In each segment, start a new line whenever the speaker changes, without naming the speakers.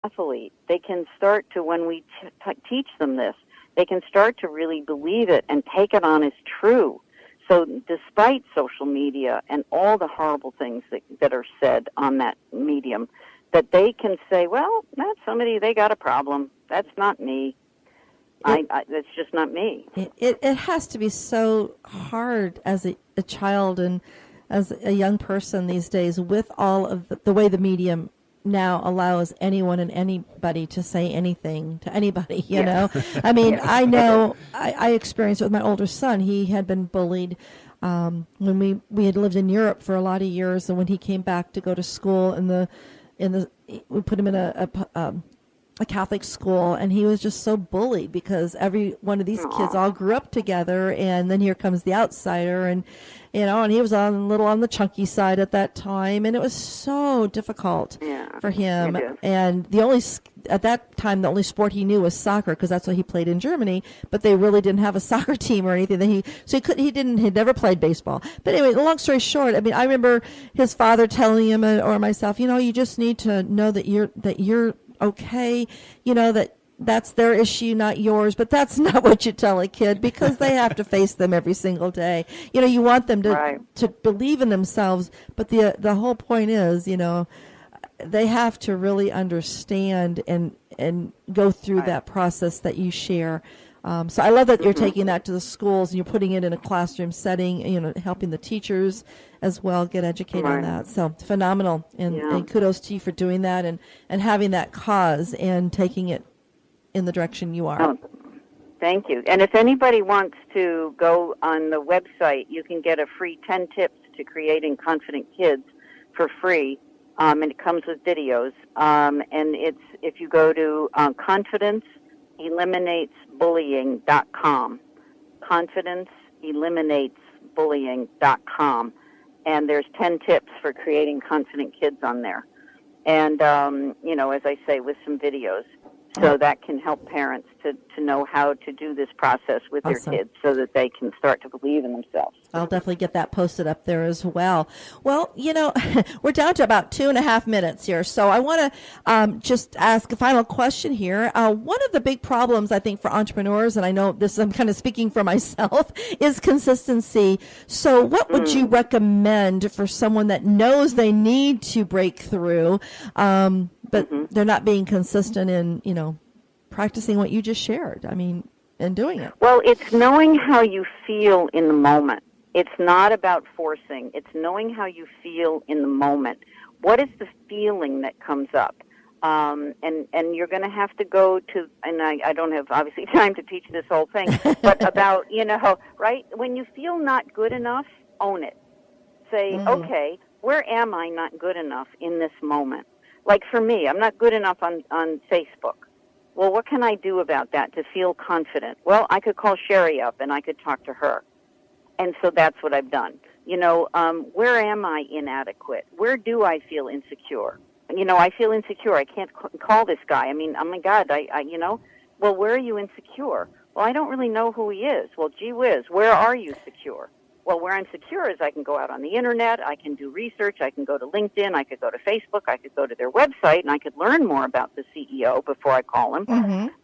athlete, they can start to, when we teach them this, they can start to really believe it and take it on as true. So despite social media and all the horrible things that are said on that medium, that they can say, well, that's somebody, they got a problem. That's not me. That's just not me.
It has to be so hard as a child and as a young person these days, with all of the way the medium now allows anyone and anybody to say anything to anybody, you know. I mean, yeah. I know I experienced it with my older son. He had been bullied when we had lived in Europe for a lot of years, and when he came back to go to school we put him in a Catholic school, and he was just so bullied because every one of these kids all grew up together, and then here comes the outsider, and and he was a little on the chunky side at that time, and it was so difficult for him. And at that time, the only sport he knew was soccer, because that's what he played in Germany. But they really didn't have a soccer team or anything. He'd never played baseball. But anyway, long story short, I mean, I remember his father telling him or myself, you just need to know that you're okay, that's their issue, not yours. But that's not what you tell a kid, because they have to face them every single day. You want them to believe in themselves, but the whole point is, they have to really understand and go through that process that you share. So I love that you're taking that to the schools and you're putting it in a classroom setting, helping the teachers as well get educated on that. So phenomenal. And kudos to you for doing that and having that cause and taking it in the direction you are.
Oh, thank you. And if anybody wants to go on the website, you can get a free 10 tips to creating confident kids for free. And it comes with videos. And if you go to confidenceeliminatesbullying.com, confidenceeliminatesbullying.com, and there's 10 tips for creating confident kids on there. And, as I say, with some videos. So that can help parents to know how to do this process with their kids so that they can start to believe in themselves.
I'll definitely get that posted up there as well. Well, we're down to about 2.5 minutes here. So I want to just ask a final question here. One of the big problems, I think, for entrepreneurs, and I know I'm kind of speaking for myself, is consistency. So what would you recommend for someone that knows they need to break through, but they're not being consistent in, practicing what you just shared, and doing it?
Well, it's knowing how you feel in the moment. It's not about forcing. It's knowing how you feel in the moment. What is the feeling that comes up? And you're going to have to go to, and I don't have, obviously, time to teach this whole thing, but about, right? When you feel not good enough, own it. Say, okay, where am I not good enough in this moment? Like for me, I'm not good enough on Facebook. Well, what can I do about that to feel confident? Well, I could call Cheri up and I could talk to her. And so that's what I've done. Where am I inadequate? Where do I feel insecure? I feel insecure. I can't call this guy. Oh my God, well, where are you insecure? Well, I don't really know who he is. Well, gee whiz, where are you secure? Well, where I'm secure is I can go out on the internet, I can do research, I can go to LinkedIn, I could go to Facebook, I could go to their website, and I could learn more about the CEO before I call him.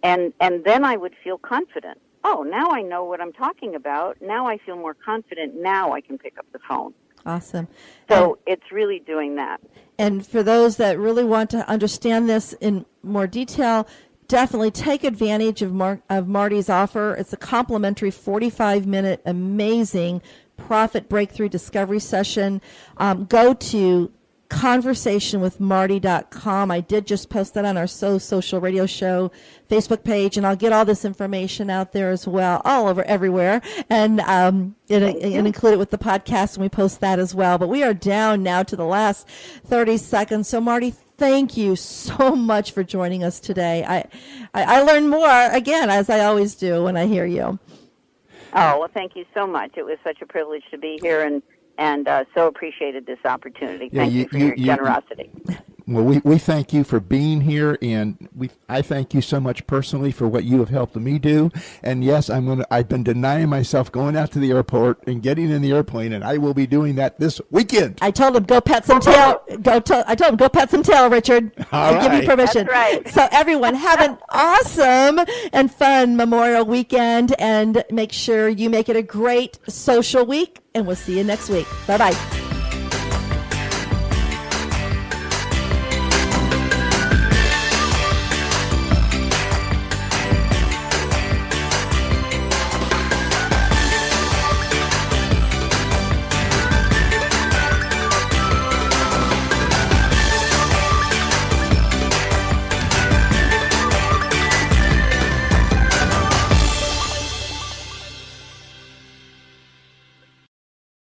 And then I would feel confident. Oh, now I know what I'm talking about. Now I feel more confident. Now I can pick up the phone.
Awesome.
So it's really doing that.
And for those that really want to understand this in more detail, definitely take advantage of Marty's offer. It's a complimentary 45-minute amazing profit breakthrough discovery session. Go to conversationwithmarty.com. I did just post that on our Social Radio Show Facebook page, and I'll get all this information out there as well, all over everywhere, and include it with the podcast, and we post that as well. But we are down now to the last 30 seconds. So, Marty, thank you so much for joining us today. I learn more, again, as I always do when I hear you.
Oh, well, thank you so much. It was such a privilege to be here, and so appreciated this opportunity. Thank you for your generosity.
Well, we thank you for being here, and I thank you so much personally for what you have helped me do. And yes, I've been denying myself going out to the airport and getting in the airplane, and I will be doing that this weekend.
I told him go pet some tail. I told him go pet some tail, Richard. I give you permission.
That's right.
So everyone, have an awesome and fun Memorial weekend, and make sure you make it a great social week. And we'll see you next week. Bye bye.